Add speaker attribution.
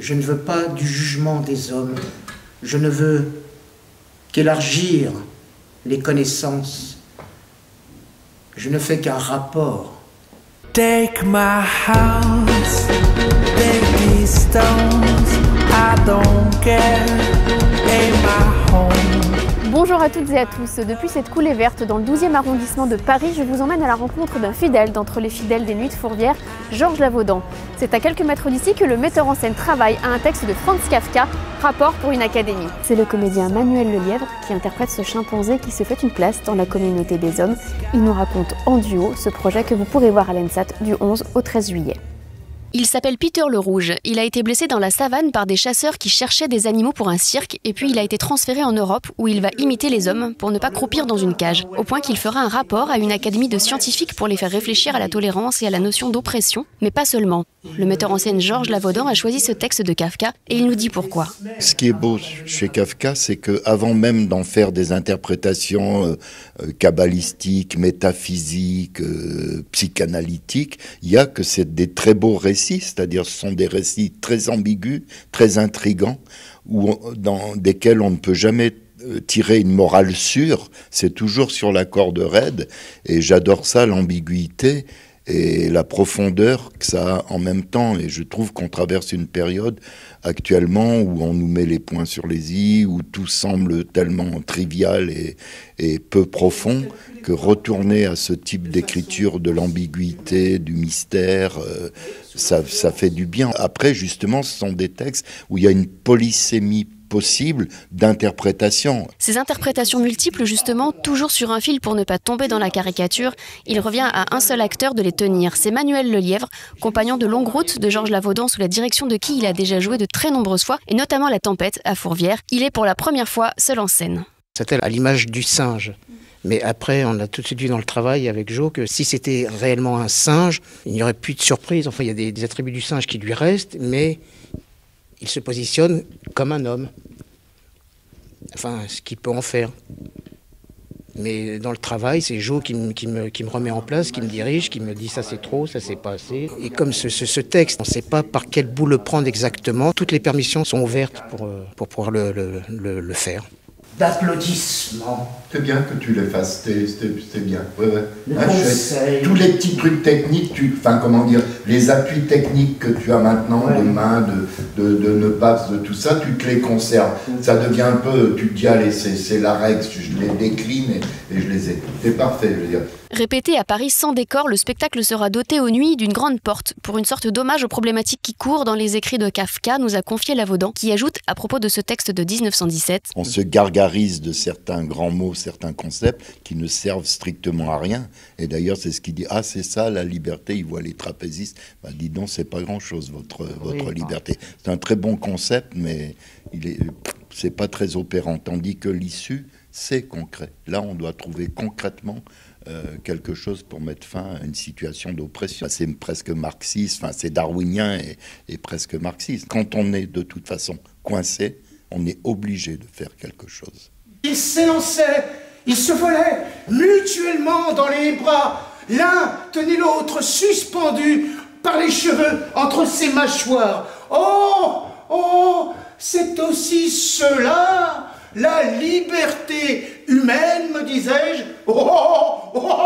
Speaker 1: Je ne veux pas du jugement des hommes. Je ne veux qu'élargir les connaissances. Je ne fais qu'un rapport.
Speaker 2: Take my house, take these stones, I don't care, ain't my home.
Speaker 3: Bonjour à toutes et à tous. Depuis cette coulée verte dans le 12e arrondissement de Paris, je vous emmène à la rencontre d'un fidèle d'entre les fidèles des Nuits de Fourvière, Georges Lavaudan. C'est à quelques mètres d'ici que le metteur en scène travaille à un texte de Franz Kafka, Rapport pour une académie. C'est le comédien Manuel Lelièvre qui interprète ce chimpanzé qui se fait une place dans la communauté des hommes. Il nous raconte en duo ce projet que vous pourrez voir à l'ENSAT du 11 au 13 juillet. Il s'appelle Peter le Rouge. Il a été blessé dans la savane par des chasseurs qui cherchaient des animaux pour un cirque et puis il a été transféré en Europe où il va imiter les hommes pour ne pas croupir dans une cage, au point qu'il fera un rapport à une académie de scientifiques pour les faire réfléchir à la tolérance et à la notion d'oppression, mais pas seulement. Le metteur en scène Georges Lavaudan a choisi ce texte de Kafka et il nous dit pourquoi.
Speaker 4: Ce qui est beau chez Kafka, c'est qu'avant même d'en faire des interprétations kabbalistiques, métaphysiques, psychanalytiques, il y a que c'est des très beaux récits, c'est-à-dire ce sont des récits très ambigus, très intrigants, dans desquels on ne peut jamais tirer une morale sûre, c'est toujours sur la corde raide, et j'adore ça, l'ambiguïté et la profondeur que ça a en même temps. Et je trouve qu'on traverse une période actuellement où on nous met les points sur les i, où tout semble tellement trivial et peu profond, que retourner à ce type d'écriture de l'ambiguïté, du mystère, ça fait du bien. Après, justement, ce sont des textes où il y a une polysémie possible d'interprétation.
Speaker 3: Ces interprétations multiples, justement, toujours sur un fil pour ne pas tomber dans la caricature, il revient à un seul acteur de les tenir. C'est Manuel Lelièvre, compagnon de longue route de Georges Lavaudan, sous la direction de qui il a déjà joué de très nombreuses fois, et notamment La Tempête à Fourvière. Il est pour la première fois seul en scène.
Speaker 5: C'était à l'image du singe. Mais après, on a tout de suite vu dans le travail avec Jo que si c'était réellement un singe, il n'y aurait plus de surprise. Enfin, il y a des attributs du singe qui lui restent, mais il se positionne comme un homme. Enfin, ce qu'il peut en faire. Mais dans le travail, c'est Jo qui me remet en place, qui me dirige, qui me dit ça c'est trop, ça c'est pas assez. Et comme ce texte, on ne sait pas par quel bout le prendre exactement, toutes les permissions sont ouvertes pour pouvoir le faire.
Speaker 1: D'applaudissements.
Speaker 4: C'est bien que tu les fasses, c'est bien. Ouais.
Speaker 1: Tous
Speaker 4: les petits trucs techniques, les appuis techniques que tu as maintenant, de main, de ne pas, de tout ça, tu te les conserves. Ça devient un peu, tu te dis, allez, c'est la règle, je les décline et je les ai. C'est parfait, je veux dire.
Speaker 3: Répété à Paris sans décor, le spectacle sera doté aux nuits d'une grande porte, pour une sorte d'hommage aux problématiques qui courent dans les écrits de Kafka, nous a confié Lavaudan, qui ajoute à propos de ce texte de 1917.
Speaker 4: On se gargarise de certains grands mots, certains concepts qui ne servent strictement à rien. Et d'ailleurs, c'est ce qu'il dit, ah c'est ça la liberté, il voit les trapézistes. Bah, dis donc, c'est pas grand-chose votre liberté. C'est un très bon concept, mais c'est pas très opérant. Tandis que l'issue, c'est concret. Là, on doit trouver concrètement quelque chose pour mettre fin à une situation d'oppression. C'est presque marxiste, c'est darwinien et presque marxiste. Quand on est de toute façon coincé, on est obligé de faire quelque chose.
Speaker 1: Ils s'élançaient, ils se volaient mutuellement dans les bras. L'un tenait l'autre suspendu par les cheveux entre ses mâchoires. Oh, c'est aussi cela, la liberté humaine, me disais-je. Oh,